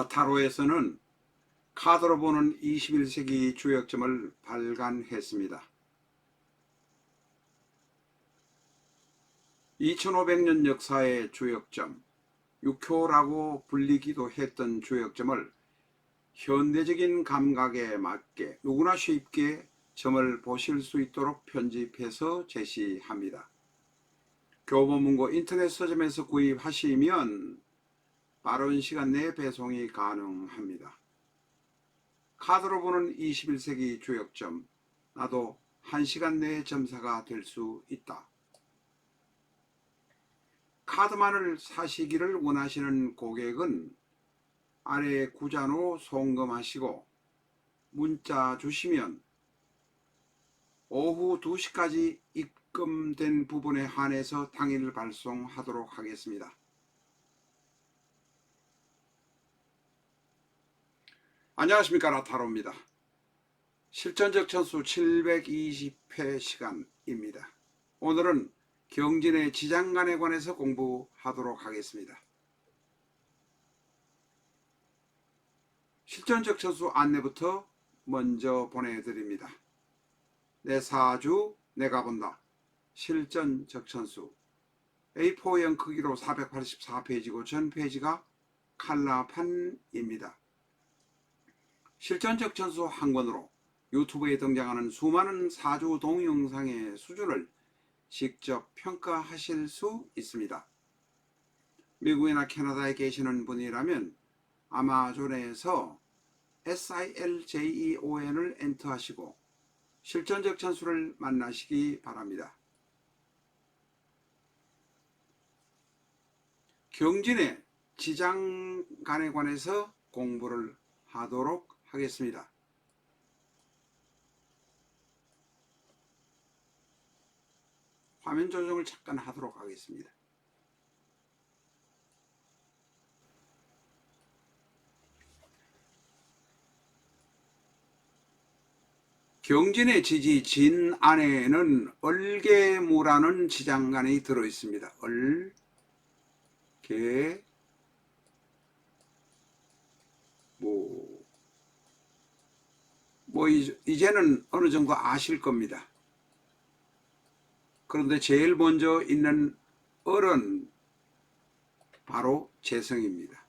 타로에서는 카드로 보는 21세기 주역점을 발간했습니다. 2500년 역사의 주역점, 육효라고 불리기도 했던 주역점을 현대적인 감각에 맞게 누구나 쉽게 점을 보실 수 있도록 편집해서 제시합니다. 교보문고 인터넷 서점에서 구입하시면 빠른 시간 내에 배송이 가능합니다. 카드로 보는 21세기 주역점, 나도 1시간 내에 점사가 될 수 있다. 카드만을 사시기를 원하시는 고객은 아래 구자로 송금하시고 문자 주시면 오후 2시까지 입금된 부분에 한해서 당일 발송하도록 하겠습니다. 안녕하십니까, 라타로입니다. 실전적 천수 720회 시간입니다. 오늘은 경진의 지장간에 관해서 공부하도록 하겠습니다. 실전적 천수 안내부터 먼저 보내드립니다. 내 사주 내가 본다. 실전적 천수 A4형 크기로 484페이지고 전 페이지가 칼라판입니다. 실전적 천수 한 권으로 유튜브에 등장하는 수많은 사주 동영상의 수준을 직접 평가하실 수 있습니다. 미국이나 캐나다에 계시는 분이라면 아마존에서 SILJEON을 엔터하시고 실전적 천수를 만나시기 바랍니다. 경진의 지장간에 관해서 공부를 하도록 하겠습니다. 화면 조정을 잠깐 하도록 하겠습니다. 경진의 지지 진 안에는 얼개무라는 지장간이 들어있습니다. 이제는 어느 정도 아실 겁니다. 그런데 제일 먼저 있는 을은 바로 재성입니다.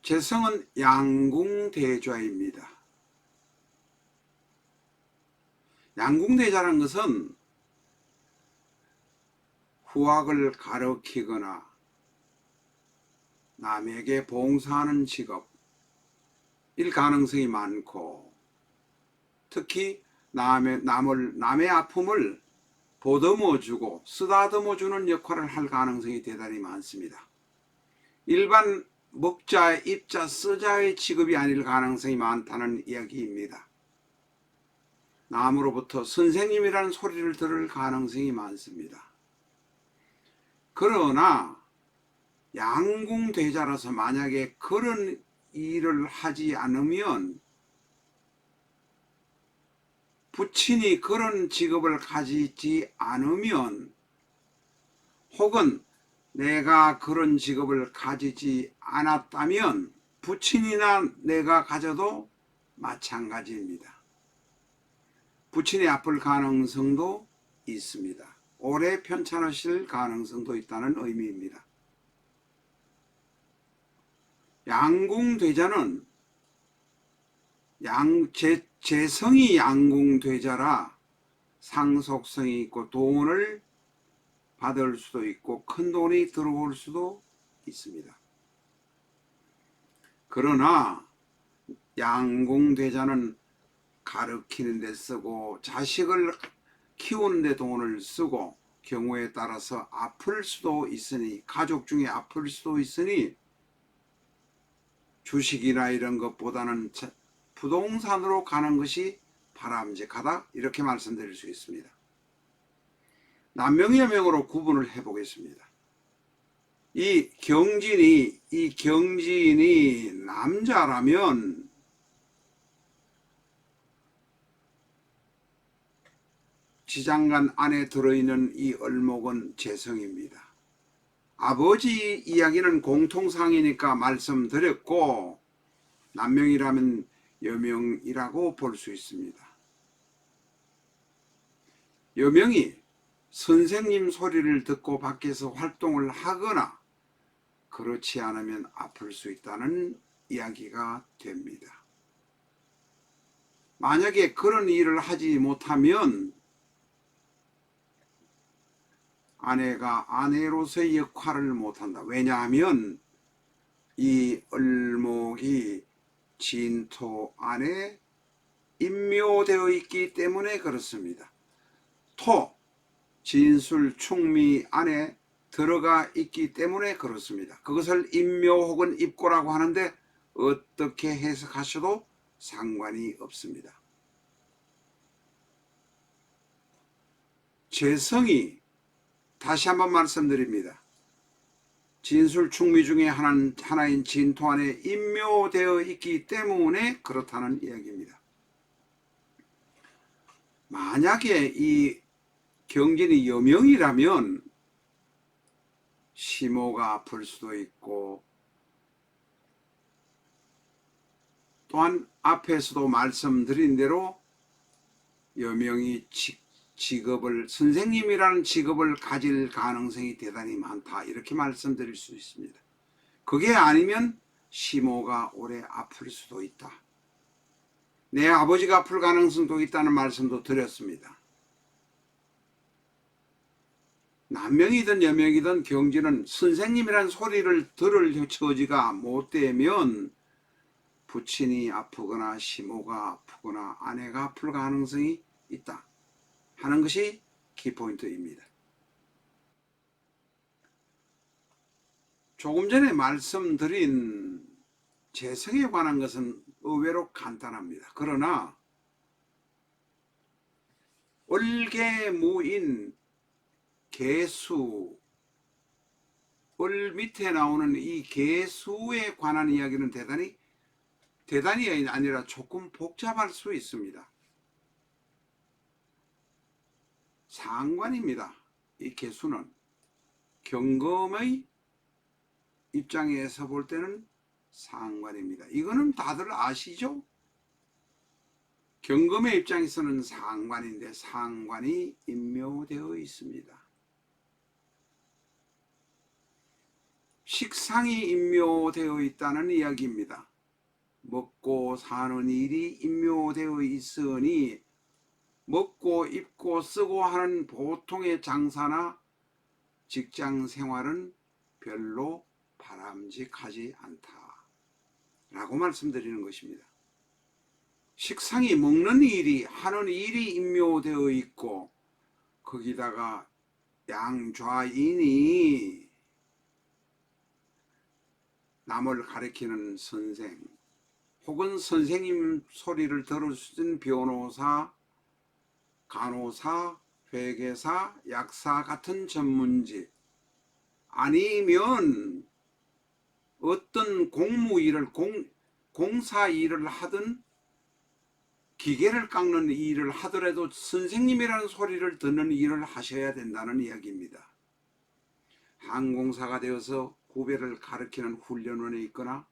재성은 양궁대좌입니다. 양궁대좌라는 것은 후학을 가르치거나 남에게 봉사하는 직업일 가능성이 많고, 특히 남의 아픔을 보듬어주고 쓰다듬어주는 역할을 할 가능성이 대단히 많습니다. 일반 먹자, 입자, 쓰자의 직업이 아닐 가능성이 많다는 이야기입니다. 남으로부터 선생님이라는 소리를 들을 가능성이 많습니다. 그러나 양궁대자라서 만약에 그런 일을 하지 않으면, 부친이 그런 직업을 가지지 않으면, 혹은 내가 그런 직업을 가지지 않았다면 부친이나 내가 가져도 마찬가지입니다. 부친이 아플 가능성도 있습니다. 오래 편찮으실 가능성도 있다는 의미입니다. 양궁대자는 재성이 양궁대자라 상속성이 있고 돈을 받을 수도 있고 큰 돈이 들어올 수도 있습니다. 그러나 양궁대자는 가르치는 데 쓰고 자식을 키우는 데 돈을 쓰고 경우에 따라서 아플 수도 있으니, 가족 중에 아플 수도 있으니 주식이나 이런 것보다는 부동산으로 가는 것이 바람직하다, 이렇게 말씀드릴 수 있습니다. 남명여명으로 구분을 해 보겠습니다. 이 경진이 남자라면 지장간 안에 들어있는 이 을목은 재성입니다. 아버지 이야기는 공통상이니까 말씀드렸고 남명이라면 여명이라고 볼 수 있습니다. 여명이 선생님 소리를 듣고 밖에서 활동을 하거나 그렇지 않으면 아플 수 있다는 이야기가 됩니다. 만약에 그런 일을 하지 못하면 아내가 아내로서의 역할을 못한다. 왜냐하면 이 을목이 진토 안에 임묘되어 있기 때문에 그렇습니다. 토, 진술, 충미 안에 들어가 있기 때문에 그렇습니다. 그것을 임묘 혹은 입고라고 하는데 어떻게 해석하셔도 상관이 없습니다. 재성이 다시 한번 말씀드립니다. 진술 충미 중에 하나인 진토 안에 임묘되어 있기 때문에 그렇다는 이야기입니다. 만약에 이 경진이 여명이라면 시모가 아플 수도 있고 또한 앞에서도 말씀드린 대로 여명이 직업을 선생님이라는 직업을 가질 가능성이 대단히 많다 이렇게 말씀드릴 수 있습니다. 그게 아니면 시모가 오래 아플 수도 있다. 내 아버지가 아플 가능성도 있다는 말씀도 드렸습니다. 남명이든 여명이든 경진은 선생님이란 소리를 들을 처지가 못되면 부친이 아프거나 시모가 아프거나 아내가 아플 가능성이 있다 하는 것이 키포인트입니다. 조금 전에 말씀드린 재성에 관한 것은 의외로 간단합니다. 그러나 을개무인 개수, 을 밑에 나오는 이 개수에 관한 이야기는 대단히 아니라 조금 복잡할 수 있습니다. 상관입니다. 이 개수는 경금의 입장에서 볼 때는 상관입니다. 이거는 다들 아시죠? 경금의 입장에서는 상관인데 상관이 임묘되어 있습니다. 식상이 임묘되어 있다는 이야기입니다. 먹고 사는 일이 임묘되어 있으니 먹고 입고 쓰고 하는 보통의 장사나 직장 생활은 별로 바람직하지 않다 라고 말씀드리는 것입니다. 식상이 먹는 일이 하는 일이 임묘되어 있고 거기다가 양좌인이 남을 가르치는 선생 혹은 선생님 소리를 들어주신 변호사, 간호사, 회계사, 약사 같은 전문직 아니면 어떤 공무 일을 공사 일을 하든 기계를 깎는 일을 하더라도 선생님이라는 소리를 듣는 일을 하셔야 된다는 이야기입니다. 항공사가 되어서 후배를 가르치는 훈련원에 있거나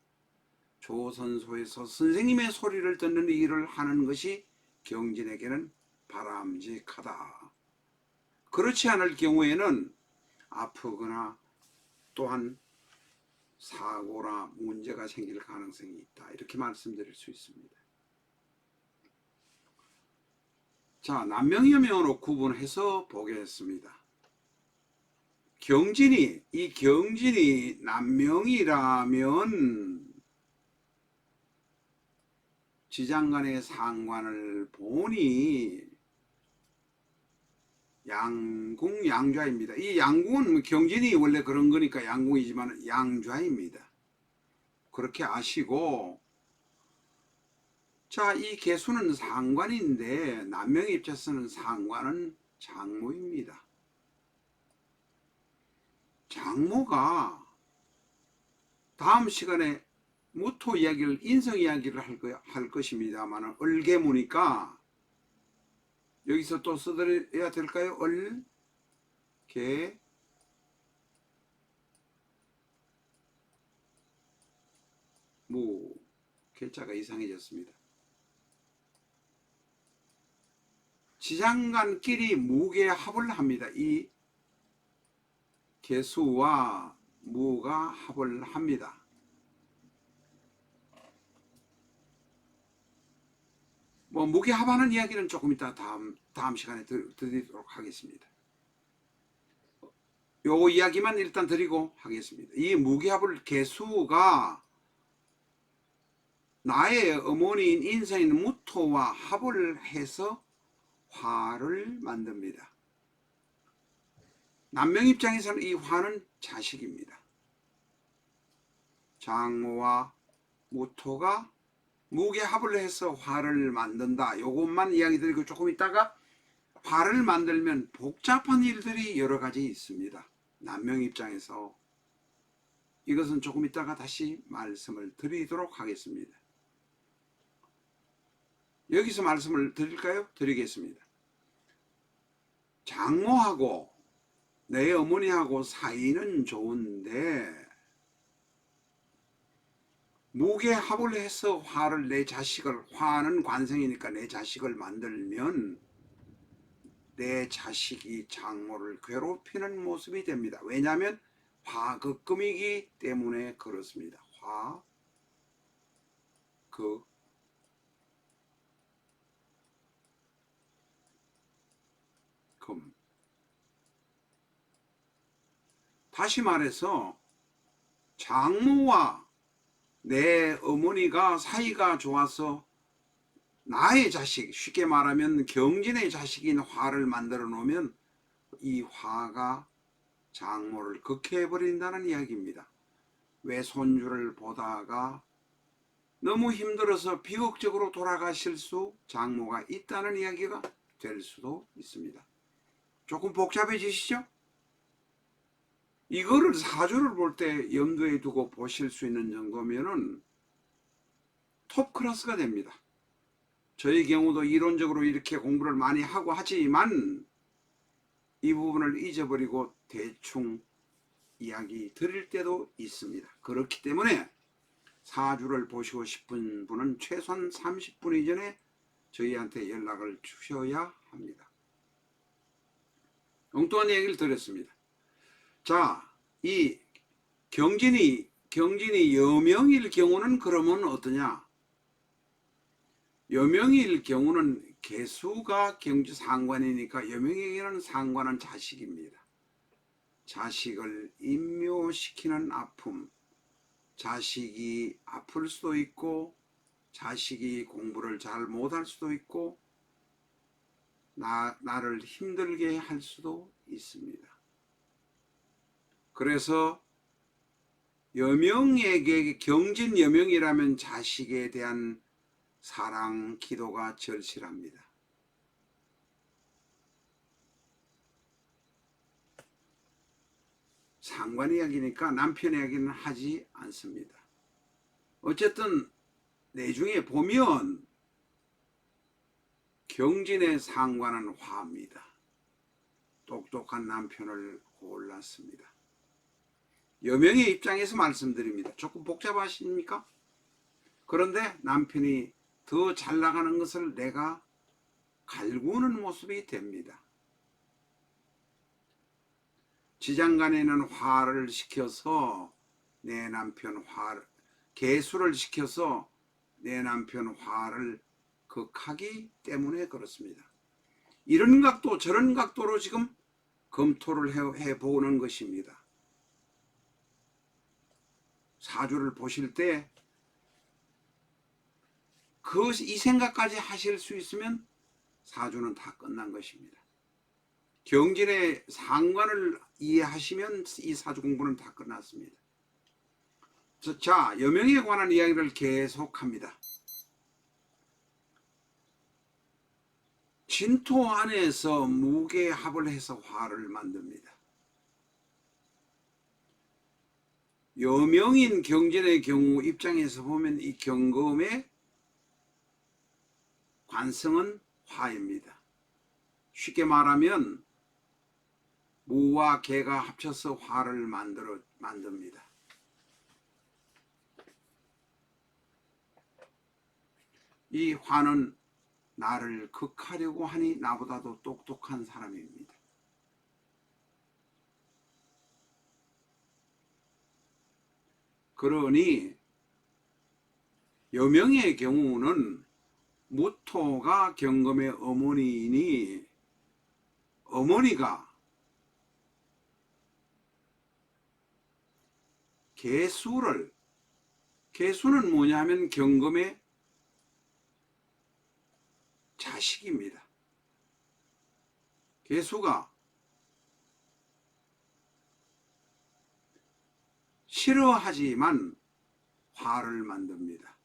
조선소에서 선생님의 소리를 듣는 일을 하는 것이 경진에게는 바람직하다. 그렇지 않을 경우에는 아프거나 또한 사고나 문제가 생길 가능성이 있다. 이렇게 말씀드릴 수 있습니다. 자, 남명여명으로 구분해서 보겠습니다. 이 경진이 남명이라면 지장간의 상관을 보니 양궁 양좌입니다. 이 양궁은 경진이 원래 그런 거니까 양궁이지만 양좌입니다. 그렇게 아시고, 자, 이 개수는 상관인데 남명의 입장에서는 상관은 장모입니다. 장모가 다음 시간에 무토 이야기를 인성 이야기를 할 것입니다만 을개무니까 여기서 또 써드려야 될까요? 을, 개, 글자가 이상해졌습니다. 지장간끼리 무게합을 합니다. 이 개수와 무가 합을 합니다. 뭐 무게합하는 이야기는 조금 이따 다음 시간에 드리도록 하겠습니다. 요 이야기만 일단 드리고 하겠습니다. 이 무게합을 개수가 나의 어머니인 인성인 무토와 합을 해서 화를 만듭니다. 남명 입장에서는 이 화는 자식입니다. 장모와 무토가 무게합을 해서 화를 만든다. 요것만 이야기 드리고 조금 있다가 화를 만들면 복잡한 일들이 여러 가지 있습니다. 남명 입장에서 이것은 조금 있다가 다시 말씀을 드리도록 하겠습니다. 여기서 말씀을 드릴까요? 드리겠습니다. 장모하고 내 어머니하고 사이는 좋은데 무게합을 해서 화를 내 자식을, 화는 관성이니까 내 자식을 만들면 내 자식이 장모를 괴롭히는 모습이 됩니다. 왜냐하면 화극금이기 때문에 그렇습니다. 화극금. 다시 말해서 장모와 내 어머니가 사이가 좋아서 나의 자식, 쉽게 말하면 경진의 자식인 화를 만들어 놓으면 이 화가 장모를 극해버린다는 이야기입니다. 외손주를 보다가 너무 힘들어서 비극적으로 돌아가실 수 장모가 있다는 이야기가 될 수도 있습니다. 조금 복잡해지시죠? 이거를 사주를 볼 때 염두에 두고 보실 수 있는 정도면은 톱 클래스가 됩니다. 저희 경우도 이론적으로 이렇게 공부를 많이 하고 하지만 이 부분을 잊어버리고 대충 이야기 드릴 때도 있습니다. 그렇기 때문에 사주를 보시고 싶은 분은 최소한 30분 이전에 저희한테 연락을 주셔야 합니다. 엉뚱한 얘기를 드렸습니다. 자, 이 경진이 여명일 경우는 그러면 어떠냐? 여명일 경우는 개수가 경지 상관이니까 여명에게는 상관은 자식입니다. 자식을 임묘시키는 아픔, 자식이 아플 수도 있고 자식이 공부를 잘 못할 수도 있고 나를 힘들게 할 수도 있습니다. 그래서 여명에게 경진 여명이라면 자식에 대한 사랑 기도가 절실합니다. 상관 이야기니까 남편 이야기는 하지 않습니다. 어쨌든 내중에 보면 경진의 상관은 화입니다. 똑똑한 남편을 골랐습니다. 여명의 입장에서 말씀드립니다. 조금 복잡하십니까? 그런데 남편이 더 잘 나가는 것을 내가 갈구는 모습이 됩니다. 지장간에는 화를 시켜서 내 남편 개수를 시켜서 내 남편 화를 극하기 때문에 그렇습니다. 이런 각도 저런 각도로 지금 검토를 해보는 것입니다. 사주를 보실 때 이 생각까지 하실 수 있으면 사주는 다 끝난 것입니다. 경진의 상관을 이해하시면 이 사주 공부는 다 끝났습니다. 자, 여명에 관한 이야기를 계속합니다. 진토 안에서 무게합을 해서 화를 만듭니다. 여명인 경진의 경우 입장에서 보면 이 경금의 관성은 화입니다. 쉽게 말하면 무와 개가 합쳐서 화를 만듭니다. 이 화는 나를 극하려고 하니 나보다도 똑똑한 사람입니다. 그러니 여명의 경우는 무토가 경금의 어머니이니 어머니가 개수는 뭐냐면 경금의 자식입니다. 개수가 싫어하지만 화를 만듭니다.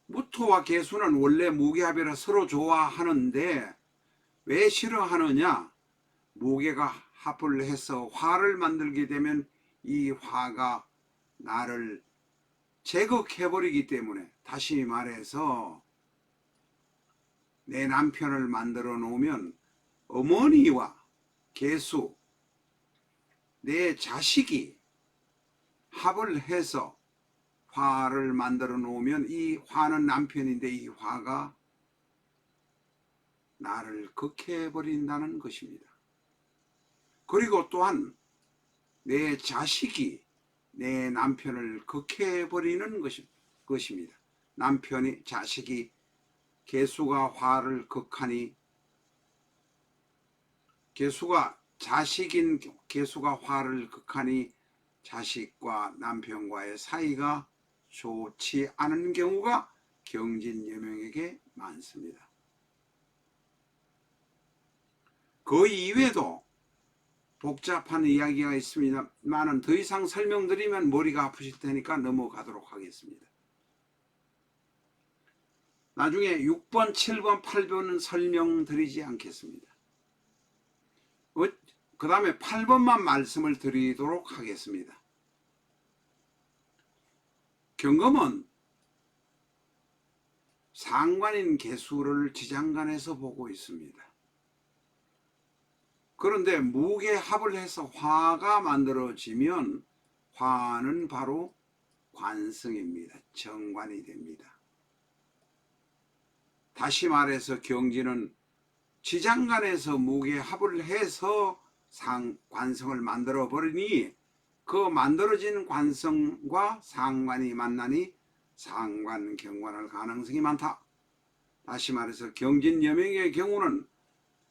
무토와 개수는 원래 무게합이라 서로 좋아하는데 왜 싫어하느냐? 무게가 합을 해서 화를 만들게 되면 이 화가 나를 제극해버리기 때문에, 다시 말해서 내 남편을 만들어 놓으면 어머니와 개수, 내 자식이 합을 해서 화를 만들어 놓으면 이 화는 남편인데 이 화가 나를 극해버린다는 것입니다. 그리고 또한 내 자식이 내 남편을 극해버리는 것입니다. 남편이, 자식이, 개수가 화를 극하니, 자식인 개수가 화를 극하니 자식과 남편과의 사이가 좋지 않은 경우가 경진여명에게 많습니다. 그 이외에도 복잡한 이야기가 있습니다만 더 이상 설명드리면 머리가 아프실 테니까 넘어가도록 하겠습니다. 나중에 6번, 7번, 8번은 설명드리지 않겠습니다. 그 다음에 8번만 말씀을 드리도록 하겠습니다. 경금은 상관인 개수를 지장간에서 보고 있습니다. 그런데 무게합을 해서 화가 만들어지면 화는 바로 관성입니다. 정관이 됩니다. 다시 말해서 경진은 지장간에서 무게합을 해서 관성을 만들어 버리니 그 만들어진 관성과 상관이 만나니 상관 경관할 가능성이 많다. 다시 말해서 경진여명의 경우는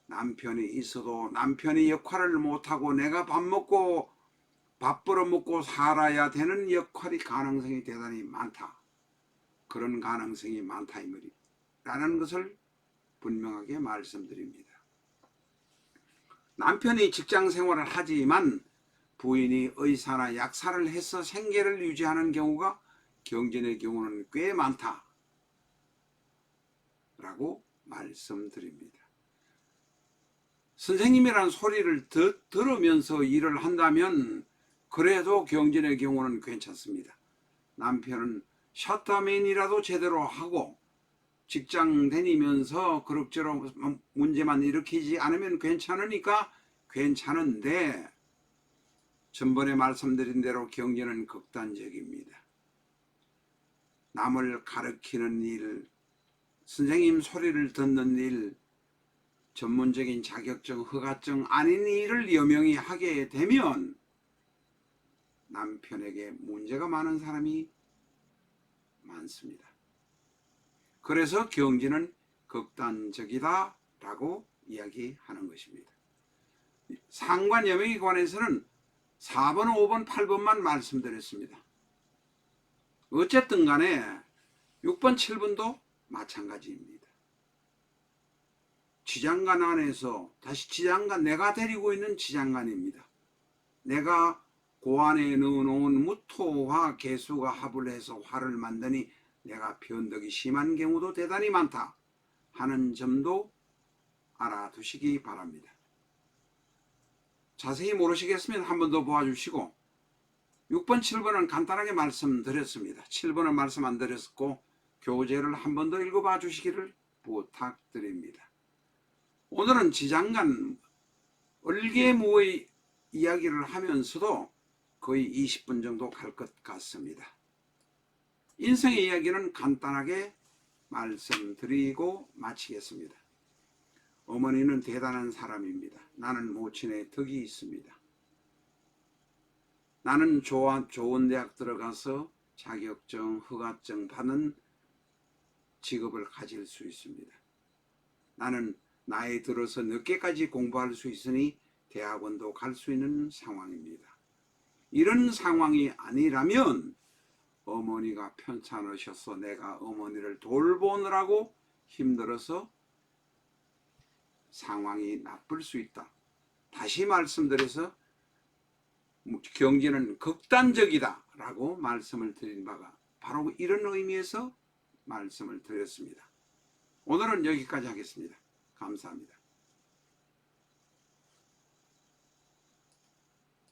남편이 있어도 남편이 역할을 못하고 내가 밥 벌어먹고 살아야 되는 역할이 가능성이 대단히 많다. 그런 가능성이 많다 이 말이라는 것을 분명하게 말씀드립니다. 남편이 직장 생활을 하지만 부인이 의사나 약사를 해서 생계를 유지하는 경우가 경진의 경우는 꽤 많다 라고 말씀드립니다. 선생님이란 소리를 들으면서 일을 한다면 그래도 경진의 경우는 괜찮습니다. 남편은 셔터맨이라도 제대로 하고 직장 다니면서 그럭저럭 문제만 일으키지 않으면 괜찮으니까 괜찮은데, 전번에 말씀드린 대로 경진은 극단적입니다. 남을 가르치는 일, 선생님 소리를 듣는 일, 전문적인 자격증, 허가증 아닌 일을 여명이 하게 되면 남편에게 문제가 많은 사람이 많습니다. 그래서 경진은 극단적이다 라고 이야기하는 것입니다. 상관 여명에 관해서는 4번, 5번, 8번만 말씀드렸습니다. 어쨌든 간에 6번, 7번도 마찬가지입니다. 지장간 안에서 다시 지장간, 내가 데리고 있는 지장간입니다. 내가 고안에 넣어놓은 무토와 개수가 합을 해서 화를 만드니 내가 변덕이 심한 경우도 대단히 많다 하는 점도 알아두시기 바랍니다. 자세히 모르시겠으면 한 번 더 보아주시고 6번, 7번은 간단하게 말씀드렸습니다. 7번은 말씀 안 드렸고 교재를 한 번 더 읽어봐 주시기를 부탁드립니다. 오늘은 지장간 얼개무의 이야기를 하면서도 거의 20분 정도 갈 것 같습니다. 인생의 이야기는 간단하게 말씀드리고 마치겠습니다. 어머니는 대단한 사람입니다. 나는 모친의 덕이 있습니다. 나는 좋은 대학 들어가서 자격증, 허가증 받는 직업을 가질 수 있습니다. 나는 나이 들어서 늦게까지 공부할 수 있으니 대학원도 갈 수 있는 상황입니다. 이런 상황이 아니라면 어머니가 편찮으셔서 내가 어머니를 돌보느라고 힘들어서 상황이 나쁠 수 있다. 다시 말씀드려서 경제는 극단적이다 라고 말씀을 드린 바가 바로 이런 의미에서 말씀을 드렸습니다. 오늘은 여기까지 하겠습니다. 감사합니다.